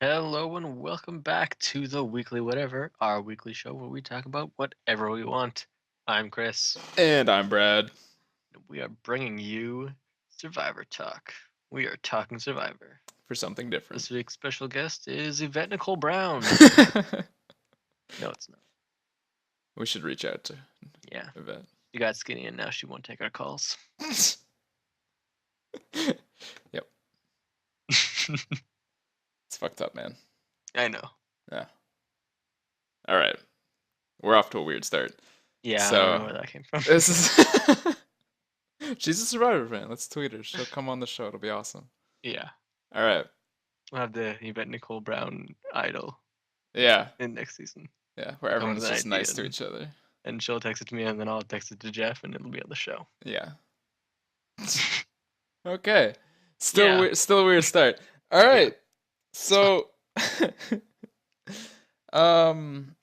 Hello and welcome back to the Weekly Whatever, our weekly show where we talk about whatever we want. I'm Chris. And I'm Brad. We are bringing you Survivor Talk. We are talking Survivor. For something different. This week's special guest is Yvette Nicole Brown. No, it's not. We should reach out to Yeah, Yvette. she got skinny and now she won't take our calls. Yep. It's fucked up, man. I know. Yeah. All right. We're off to a weird start. Yeah, I don't So know where that came from. this is she's a Survivor fan. Let's tweet her. She'll come on the show. It'll be awesome. Yeah, All right. we'll have the Yvette Nicole Brown idol Yeah. in next season. Yeah. Where Come with everyone's an just idea nice to each other. and she'll text it to me, and then I'll text it to Jeff, and it'll be on the show. Yeah. Okay. Yeah. Still a weird start. All right. So um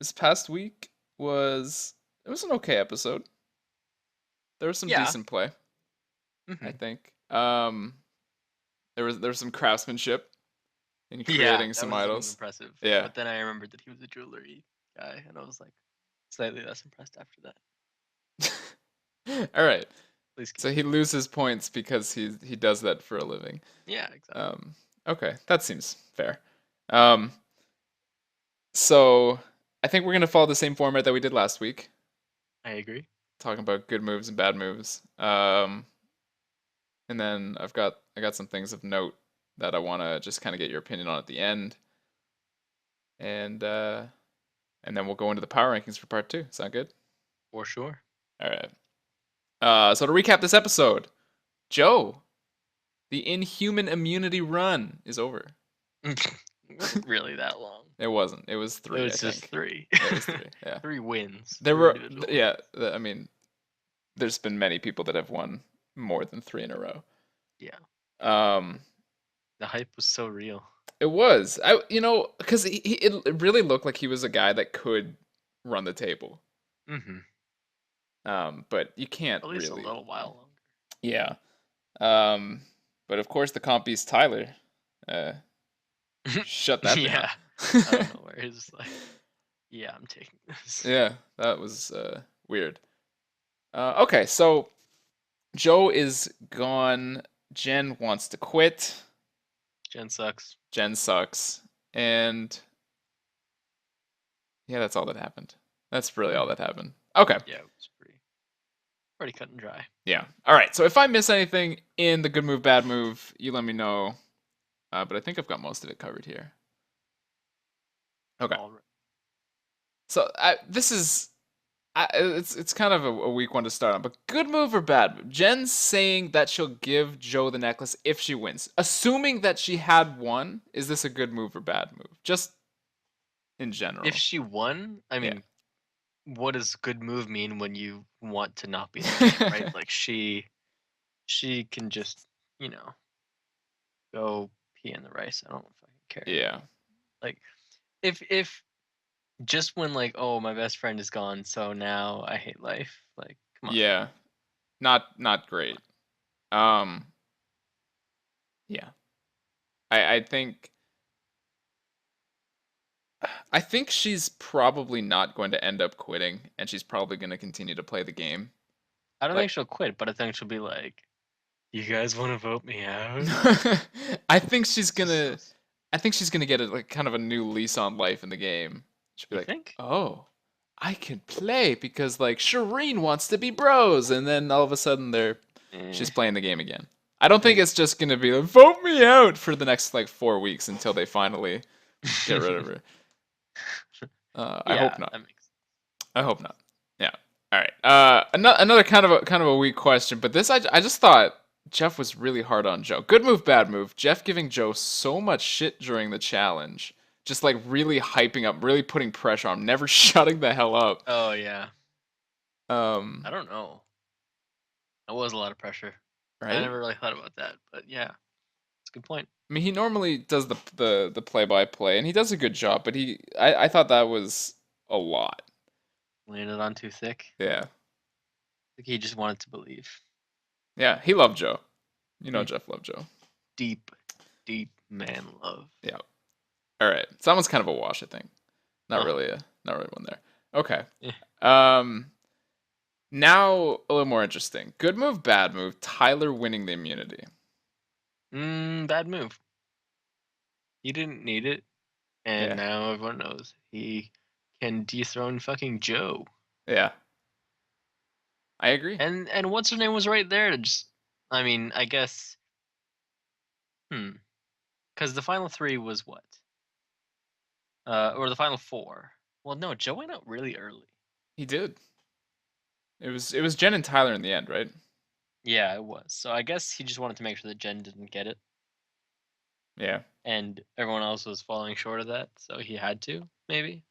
this past week it was an okay episode. There was some Yeah. decent play, I Mhm. think. There was some craftsmanship in Yeah, creating that some was looking idols. impressive. Yeah. But then I remembered that he was a jewelry guy, and I was like slightly less impressed after that. All right. Please keep So he going. loses points because he does that for a living. Yeah, exactly. Um, okay, that seems fair. Um, so I think we're gonna follow the same format that we did last week, I agree. talking about good moves and bad moves. And then I got some things of note that I want to just kind of get your opinion on at the end, and uh, and then we'll go into the power rankings for part two. Sound good? For sure. All right. So to recap this episode, Joe, the Inhuman immunity run is over. It wasn't really that long. It wasn't. It was It three, I was just think. three. It was three. Yeah. Three wins. There Three were, individual wins. yeah. I mean, there's been many people that have won more than three in a row. Yeah. Um, The hype was so real. it was. Because it really looked like he was a guy that could run the table. Mm-hmm. But you can't At least a really. little while longer. Yeah. Um, but of course the comp beast Tyler. Shut that Yeah. down. I don't know where he's like, yeah, I'm taking this. Yeah, that was weird. Okay, so Joe is gone. Jen wants to quit. Jen sucks. Jen sucks. And yeah, that's all that happened. That's really all that happened. Okay. Yeah, it was pretty cut and dry. Yeah. All right. So if I miss anything in the good move, bad move, you let me know. But I think I've got most of it covered here. Okay. All right. So it's kind of a weak one to start on, but good move or bad move? Jen's saying that she'll give Joe the necklace if she wins. Assuming that she had won, is this a good move or bad move? Just in general. If she won, I Yeah. mean, what does good move mean when you want to not be in the game, right? Like she can just, you know, go pee in the rice. I don't fucking care. Yeah. Like if just when like, oh, my best friend is gone, so now I hate life. Like, come on. Yeah. Not great. Um yeah. I think she's probably not going to end up quitting, and she's probably going to continue to play the game. I don't Like think she'll quit, but I think she'll be like, you guys want to vote me out? I think she's gonna Just- I think she's gonna get a like kind of a new lease on life in the game. She'll be You like, think? "Oh, I can play because like Shireen wants to be bros," and then all of a sudden Eh, she's playing the game again. I don't think it's just gonna be like vote me out for the next like 4 weeks until they finally get rid of her. I yeah, hope not. that makes I hope not. Yeah. All right. Another kind of a weak question, but this I just thought Jeff was really hard on Joe. Good move, bad move. Jeff giving Joe so much shit during the challenge, just like really hyping up, really putting pressure on him, never shutting the hell up. Oh yeah. Um, I don't know. That was a lot of pressure. I right? never really thought about that, but yeah, it's a good point. I mean, he normally does the play by play, and he does a good job. But I thought that was a lot. Landed on too thick. Yeah, Like he just wanted to believe. yeah. He loved Joe. You know, Hmm. Jeff loved Joe. Deep, deep man love. Yeah. So that one's kind of a wash, I think. Not Huh. really not really one there. Okay. Yeah. Um, now a little more interesting. Good move, bad move. Tyler winning the immunity. Bad move. He didn't need it, and Yeah. now everyone knows he can dethrone fucking Joe. Yeah. I agree. And what's her name was right there to just. I mean, I guess. Because the final three was what? Or the final four. Well, no, Joe went out really early. He did. It was Jen and Tyler in the end, right? Yeah, it was. So I guess he just wanted to make sure that Jen didn't get it, Yeah. and everyone else was falling short of that, so he had to maybe.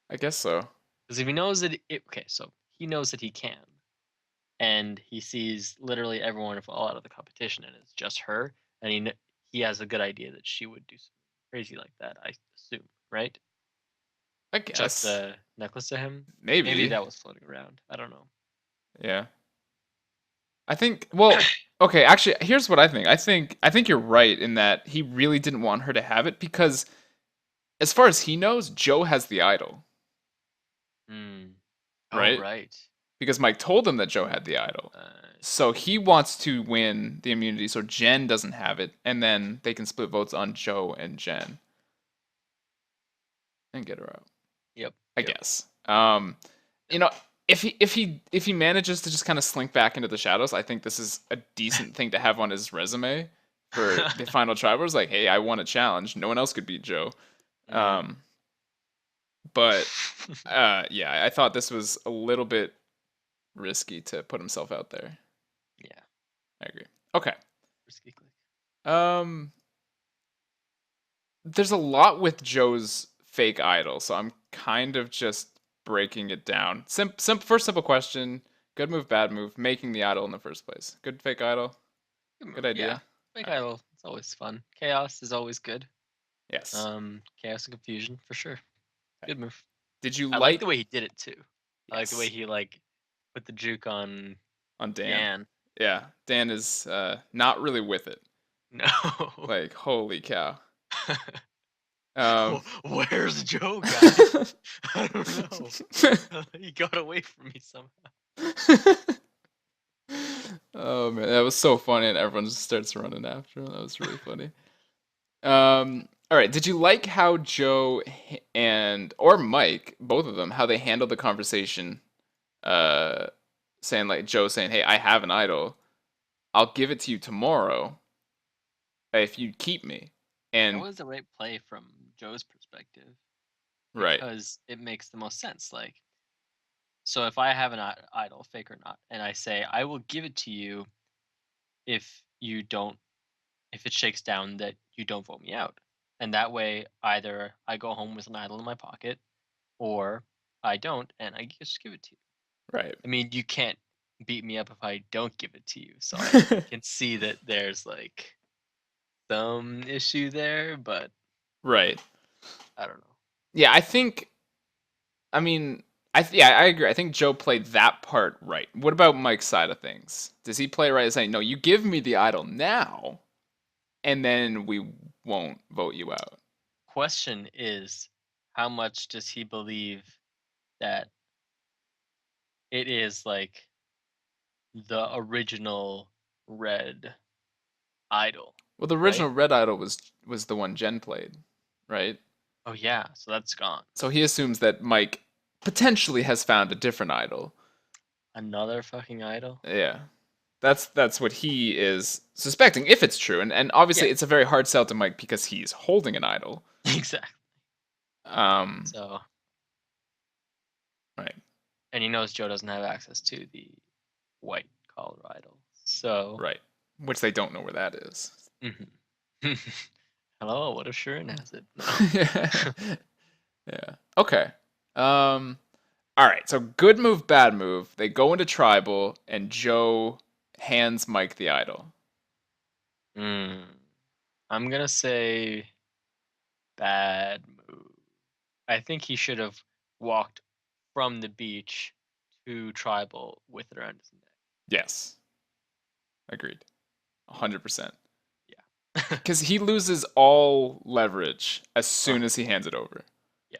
I guess so. Because if he knows that, okay, so he knows that he can, and he sees literally everyone fall out of the competition, and it's just her, and he has a good idea that she would do something crazy like that. I assume, right? I Chuck guess. the necklace to him. Maybe Maybe. that was floating around. I don't know. Yeah. I think well, okay, actually here's what I think. I think you're right in that he really didn't want her to have it because as far as he knows, Joe has the idol, Hmm. Oh right? right. Because Mike told him that Joe had the idol. So he wants to win the immunity so Jen doesn't have it, and then they can split votes on Joe and Jen and get her out. Yep. I Yep. guess. You know, if he manages to just kind of slink back into the shadows, I think this is a decent thing to have on his resume for the final tribals. Like, hey, I won a challenge. No one else could beat Joe. Mm. Um, but yeah, I thought this was a little bit risky to put himself out there. Yeah. I agree. Okay. Risky click. Um, there's a lot with Joe's fake idol, so I'm kind of just breaking it down. First simple question: good move, bad move, making the idol in the first place. Good fake idol. Good Good move. Yeah. idea. Fake All right. idol. It's always fun. Chaos is always good. Yes. Chaos and confusion for sure. Okay. Good move. Did you I like the like? way he did it too. I like the way Yes. he like put the juke on On Dan. Dan. Yeah, Dan is not really with it. No. Like, holy cow. Um. Where's Joe, guys? I don't know. He got away from me somehow. Oh man, that was so funny, and everyone just starts running after him. That was really funny. All right. Did you like how Joe and or Mike, both of them, how they handled the conversation? Uh, saying like Joe saying, "Hey, I have an idol. I'll give it to you tomorrow if you keep me." That And was the right play from Joe's perspective right, because it makes the most sense. Like, so if I have an idol, fake or not, and I say I will give it to you if you don't, if it shakes down that you don't vote me out, and that way either I go home with an idol in my pocket, or I don't, and I just give it to you. right, I mean, you can't beat me up if I don't give it to you, so I can see that there's like some issue there, but right. I don't know. Yeah, I think. I mean, yeah, I agree. I think Joe played that part right. What about Mike's side of things? Does he play right, saying, "No, you give me the idol now, and then we won't vote you out"? Question is, how much does he believe that it is like the original red idol, Well, the right? original Red Idol was the one Jen played, right? Oh yeah, so that's gone. So he assumes that Mike potentially has found a different idol. Another fucking idol? Yeah. That's what he is suspecting, if it's true. And Yeah, obviously it's a very hard sell to Mike because he's holding an idol. exactly. Um So, right. and he knows Joe doesn't have access to the white collar idol. So, Right. Which they don't know where that is. mhm. Hello, what if Sharon has it? No. Yeah. Yeah. Okay. Um all right. So good move, bad move. They go into tribal and Joe hands Mike the idol. Mm, I'm gonna say bad move. I think he should have walked from the beach to tribal with it around his neck. Yes. Agreed. 100%. Yeah. because he loses all leverage as Uh, soon as he hands it over. yeah.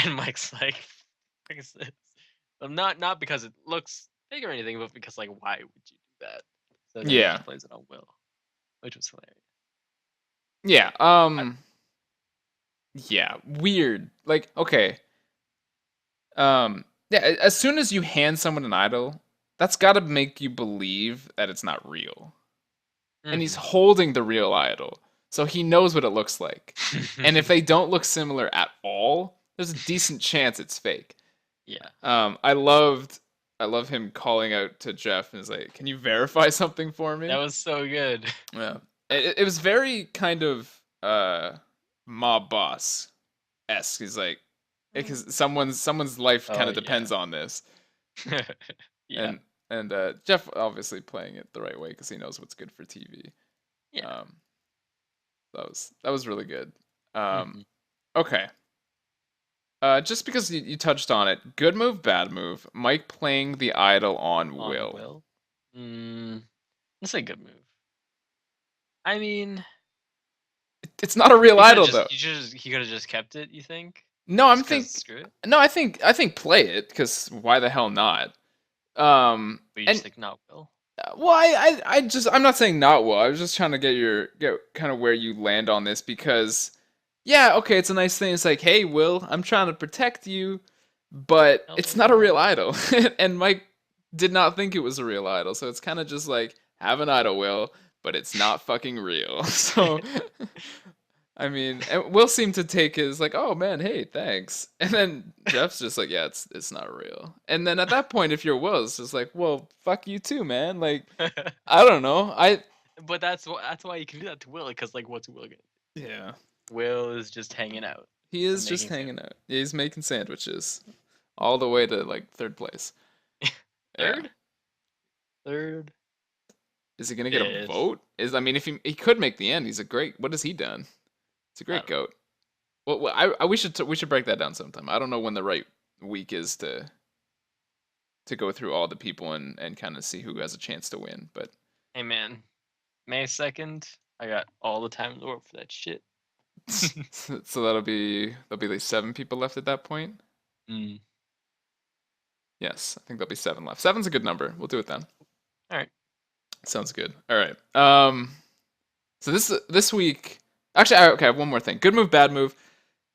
And Mike's like, "Fuck is this?" Not because it looks big or anything, but because like, why would you do that? So then he Yeah, just plays it on Will, which was hilarious. yeah, I, yeah, weird. Like, okay, yeah. As soon as you hand someone an idol, that's got to make you believe that it's not real. And he's mm-hmm. holding the real idol, so he knows what it looks like. And if they don't look similar at all, there's a decent chance it's fake. Yeah. I love him calling out to Jeff and is like, "Can you verify something for That me?" was so good. Yeah, it was very kind of mob boss esque. He's like, because someone's life kind Oh of yeah. depends on this, Yeah. and Jeff obviously playing it the right way because he knows what's good for TV. Yeah. Um, that was really good. Um, Mm-hmm. okay. Just because you touched on it, good move, bad move. Mike playing the idol on On Will. Will. That's a good move. I mean, It's not a real idol though. he could have just kept it. You think? No, Just cause screw it. no, I think play it because why the hell not? But you just And think not Will. well, I just I'm not saying not Will. I was just trying to get kind of where you land on this because yeah, okay, it's a nice thing. It's like, hey, Will, I'm trying to protect you, but it's not a real idol. And Mike did not think it was a real idol, so it's kind of just like have an idol, Will, but it's not fucking real. So I mean, and Will seemed to take his like, oh man, hey, thanks. And then Jeff's just like, yeah, it's not real. And then at that point, if you're Will, it's just like, well, fuck you too, man. Like, I don't know. But that's why you can do that to Will, because like, what's Will gonna do? Yeah, Will is just hanging out he and is just making hanging sandwiches. out. He's making sandwiches all the way to like third place. Yeah. Third, third. Is he gonna get a Yes. vote? I mean, if he could make the end, he's a great. What has he done? He's a I great don't know. goat. Well, we should break that down sometime. I don't know when the right week is to go through all the people and kind of see who has a chance to win. But Hey man, May 2nd. I got all the time in the world for that shit. so there'll be like 7 people left at that point. Mm. Yes, I think there'll be 7 left. Seven's a good number. We'll do it then. All right. Sounds good. All right. So this week, actually, okay. I have one more thing. Good move, bad move.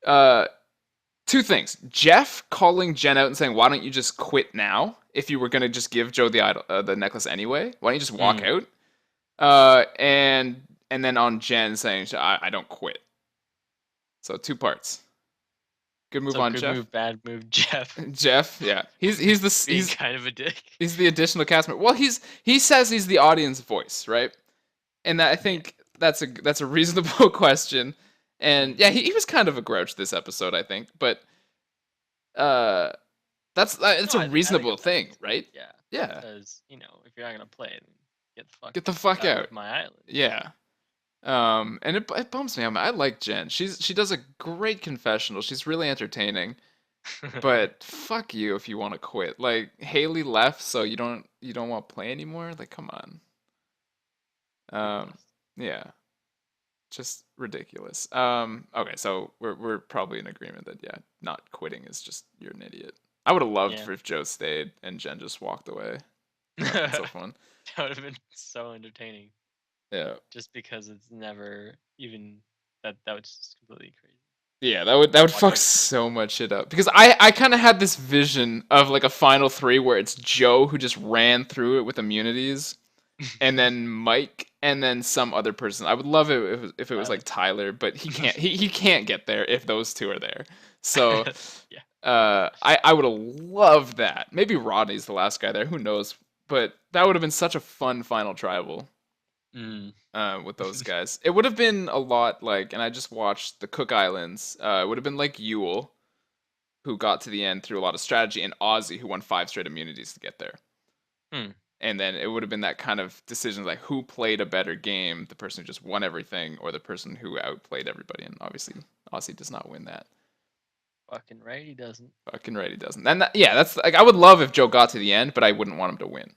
Uh, 2 things. Jeff calling Jen out and saying, "Why don't you just quit now? If you were gonna just give Joe the idol, the necklace anyway, why don't you just walk Mm. out?" And then on Jen saying, I don't quit." So 2 parts. Good move So on good Jeff. move, bad move, Jeff. Jeff, yeah, Being kind of a dick. he's the additional cast member. Well, he says he's the audience voice, right? And that I think that's a reasonable question. And yeah, he was kind of a grouch this episode, I think, but that's it's No, a I think reasonable it thing, works. right? Yeah. Yeah, Because if you're not gonna play, then get the fuck out out. of my island. Yeah. And it bums me out. I like Jen. She does a great confessional. She's really entertaining. But fuck you if you want to quit. Like Haley left, so you don't want to play anymore. Like, come on. Yeah, just ridiculous. Okay, so we're probably in agreement that yeah, not quitting is just you're an idiot. I would have loved Yeah. for if Joe stayed and Jen just walked away. That would have been so fun. That would have been so entertaining. Yeah. Just because it's never even that was just completely crazy. Yeah, that would Watch fuck it. so much shit up. Because I kind of had this vision of like a final 3 where it's Joe who just ran through it with immunities, and then Mike, and then some other person. I would love it if it was like Tyler, but he can't. He can't get there if those 2 are there. So, Yeah. I would have loved that. Maybe Rodney's the last guy there. Who knows? But that would have been such a fun final tribal. Mm. With those guys. It would have been a lot like, and I just watched the Cook Islands. It would have been like Yule, who got to the end through a lot of strategy, and Ozzy, who won 5 straight immunities to get there. Hmm. And then it would have been that kind of decision, like who played a better game, the person who just won everything, or the person who outplayed everybody. And obviously, Ozzy does not win that. Fucking right, he doesn't. Fucking right, he doesn't. And yeah, that's like I would love if Joe got to the end, but I wouldn't want him to win.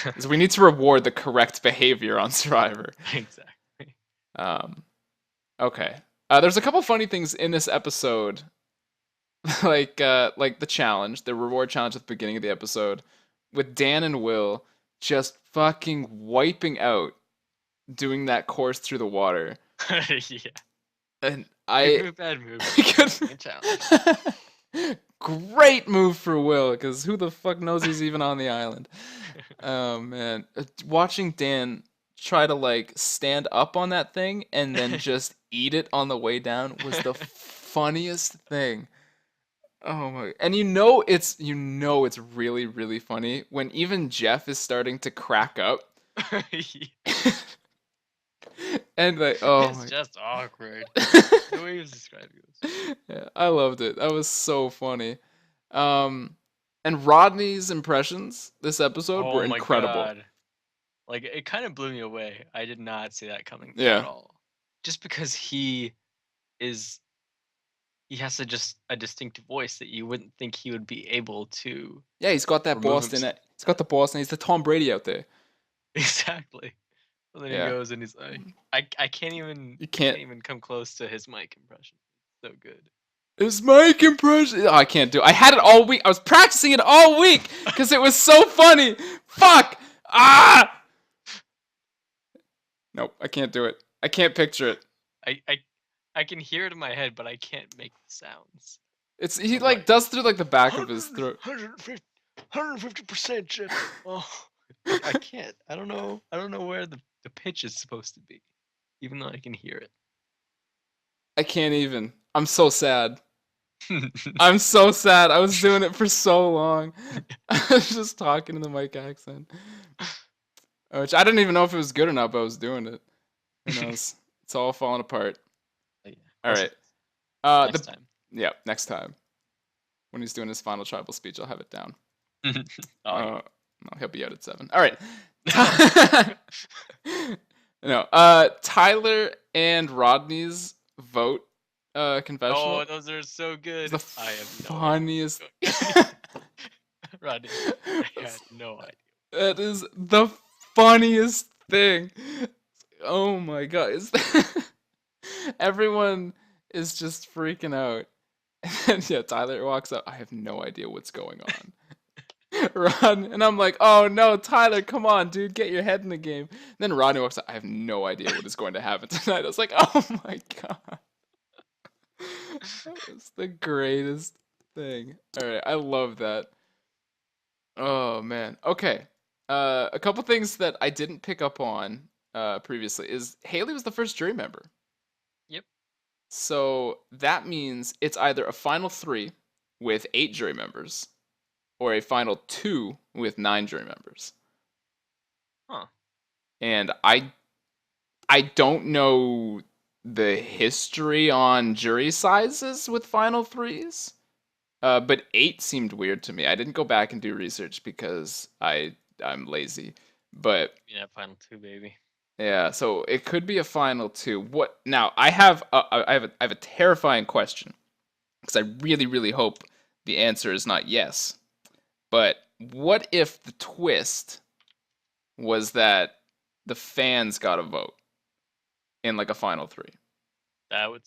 Because we need to reward the correct behavior on Survivor. Exactly. Um, okay. There's a couple funny things in this episode, like the challenge, the reward challenge at the beginning of the episode, with Dan and Will just fucking wiping out doing that course through the water. Yeah. And Good I move, bad move. Good- Good challenge. Great move for Will, because who the fuck knows he's even on the island? Oh man, watching Dan try to like stand up on that thing and then just eat it on the way down was the funniest thing. Oh my! And it's really really funny when even Jeff is starting to crack up. Yeah. And like, oh It's my. just awkward. The way he was describing this. Yeah, I loved it. That was so funny. And Rodney's impressions this episode were Oh my incredible. god. Like, it kind of blew me away. I did not see that coming Yeah. at all. Just because he has a distinctive voice that you wouldn't think he would be able to. Yeah, he's got that Remove Boston. himself. He's got the Boston. He's the Tom Brady out there. Exactly. And then Yeah. he goes and he's like, I can't even You can't can't. even come close to his mic impression. So good. It's Mike impression. Oh, I can't do it. I had it all week. I was practicing it all week because it was so funny. Fuck. Ah. Nope, I can't do it. I can't picture it. I can hear it in my head, but I can't make the sounds. He I'm like like, does through like the back of his throat. 150%, Chip. Oh, I can't. I don't know where the pitch is supposed to be, even though I can hear I can't even. I'm so sad. it. I'm so sad. I was doing it for so long. I was just talking in the mic accent. Which I didn't even know if it was good or not, but I was doing it. Who knows? It's all falling apart. But yeah, All that's right. it. Next time. Yeah, next time. When he's doing his final tribal speech, I'll have it down. Oh, yeah. No, he'll be out at 7. All right. No. Tyler and Rodney's vote confessional. Oh, those are so good. The I have funniest. no idea. Rodney, I had no idea. That is the funniest thing. Oh my god. Everyone is just freaking out. And yeah, Tyler walks up. I have no idea what's going on. Run, and I'm like, oh no, Tyler, come on, dude, get your head in the game. And then Rodney walks up. I have no idea what is going to happen tonight. I was like, oh my god. That was the greatest thing. Alright, I love that. Oh man. Okay. A couple things that I didn't pick up on previously is Haley was the first jury member. Yep. So that means it's either a final 3 with 8 jury members or a final 2 with 9 jury members. Huh. And I don't know the history on jury sizes with final 3s. But 8 seemed weird to me. I didn't go back and do research because I'm lazy. But Yeah, final 2, baby. yeah, so it could be a final 2. What now? I have a terrifying question because I really really hope the answer is not yes. But what if the twist was that the fans got a vote in like a final 3? That would.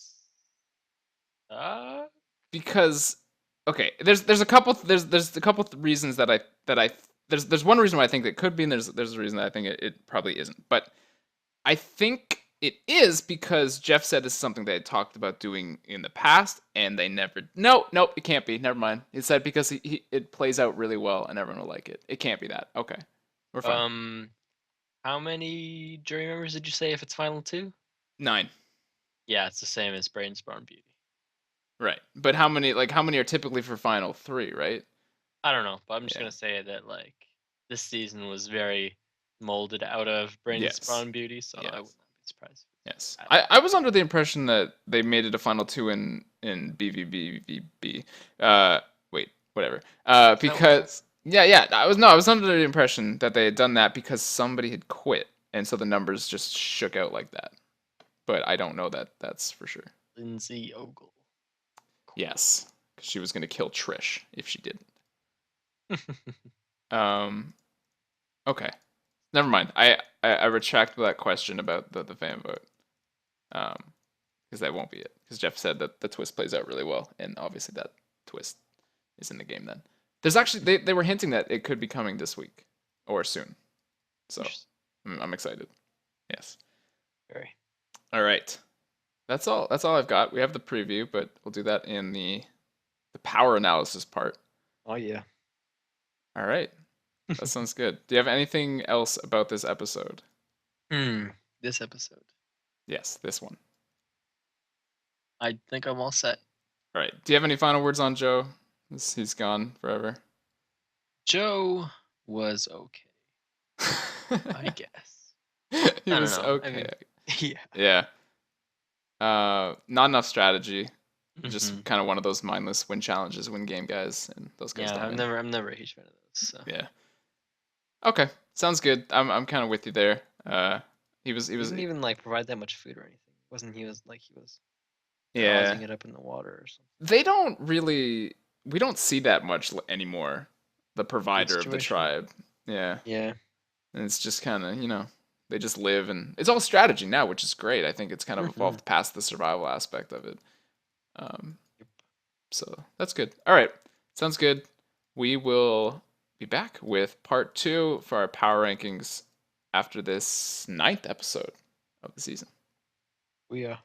Because okay, there's a couple reasons that I there's one reason why I think it could be, and there's a reason that I think it probably isn't. But I think it is because Jeff said this is something they had talked about doing in the past, and they never. Nope, it can't be. Never mind. He said because it plays out really well, and everyone will like it. It can't be that. Okay, we're fine. How many jury members did you say if it's final 2? 9. Yeah, it's the same as Brain Spawn Beauty. Right, but how many are typically for final 3? Right. I don't know, but I'm just Yeah. gonna say that like this season was very molded out of Brain Yes. Spawn Beauty, so I Yes. would not be surprised. Yes, I was under the impression that they made it a final 2 in BVBVB. Wait, whatever. Because I was under the impression that they had done that because somebody had quit, and so the numbers just shook out like that. But I don't know that that's for sure. Lindsay Ogle. Yes, because she was gonna kill Trish if she didn't. Okay, never mind. I retract that question about the fan vote. because that won't be it. Because Jeff said that the twist plays out really well, and obviously that twist is in the game. Then there's actually they were hinting that it could be coming this week or soon, so I'm excited. Yes. Very. All right. That's all. That's all I've got. We have the preview, but we'll do that in the power analysis part. Oh yeah. All right. That sounds good. Do you have anything else about this episode? This episode. Yes, this one. I think I'm all set. All right. Do you have any final words on Joe? He's gone forever. Joe was okay, I guess. He I was don't know. okay. I mean, yeah. Yeah. Not enough strategy. Just Mhm. kind of one of those mindless win challenges, win game guys, and those guys Yeah, don't win. I'm never a huge fan of those. So. Yeah. Okay, sounds good. I'm kind of with you there. He He didn't even like provide that much food or anything. He was yeah. tossing it up in the water or something. They don't really. We don't see that much anymore. The provider of the situation. tribe. Yeah. Yeah. And it's just kind of they just live, and it's all strategy now, which is great. I think it's kind of evolved past the survival aspect of it. So that's good. All right, sounds good. We will be back with part 2 for our power rankings after this 9th episode of the season. We are.